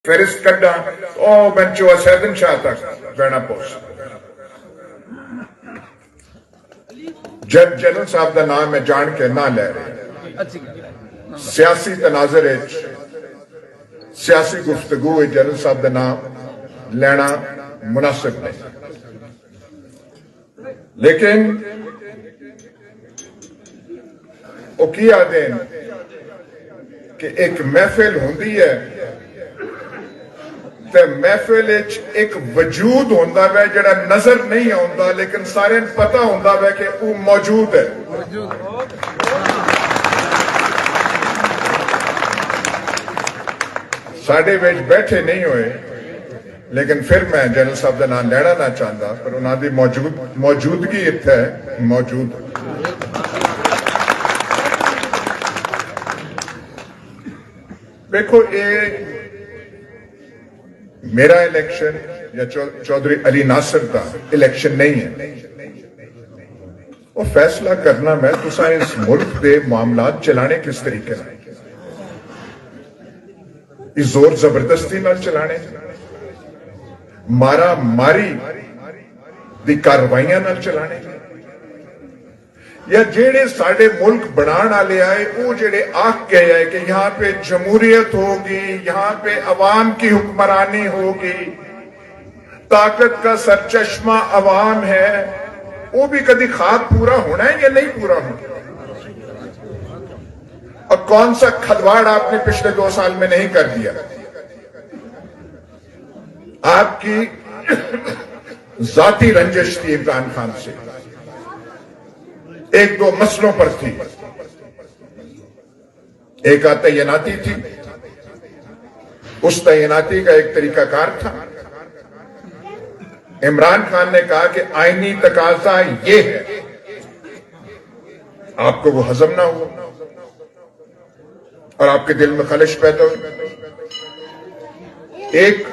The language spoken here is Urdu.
فہرست کڈا او بنچو سیدن شاہ تک بینا پوسٹ جج جنرل صاحب دا نام میں جان کے نہ لے رہے سیاسی تناظر سیاسی گفتگو جنرل صاحب دا نام لینا مناسب نہیں لیکن وہ کی آدھے کہ ایک محفل ہوندی ہے تے محفل ایک وجود ہوندا ہے جڑا نظر نہیں آندا لیکن سارے پتہ ہوندا ہے کہ وہ موجود ہے ساڑھے ویچ بیٹھے نہیں ہوئے لیکن پھر میں جنرل صاحب دا نام لینا نہ چاہتا پر انہاں دی موجودگی اتھے موجود دیکھو یہ میرا الیکشن یا چودھری علی ناصر کا الیکشن نہیں ہے وہ فیصلہ کرنا میں تسا اس ملک دے معاملات چلانے کس طریقے میں اس زور زبردستی نال چلانے مارا ماری دی کاروائیاں نال چلانے یا جیڑے ساڑھے ملک بنان آلے آئے وہ جیڑے آکھ گئے آئے کہ یہاں پہ جمہوریت ہوگی یہاں پہ عوام کی حکمرانی ہوگی طاقت کا سرچشمہ عوام ہے وہ بھی کدی خواب پورا ہونا ہے یا نہیں پورا ہونا اور کون سا کھدواڑ آپ نے پچھلے 2 سال میں نہیں کر دیا آپ کی ذاتی رنجش تھی عمران خان سے 1-2 مسئلوں پر تھی ایک تعیناتی تھی اس تعیناتی کا ایک طریقہ کار تھا عمران خان نے کہا کہ آئینی تقاضا یہ ہے آپ کو وہ ہضم نہ ہوا اور آپ کے دل میں خلش پیدا ہوئی ایک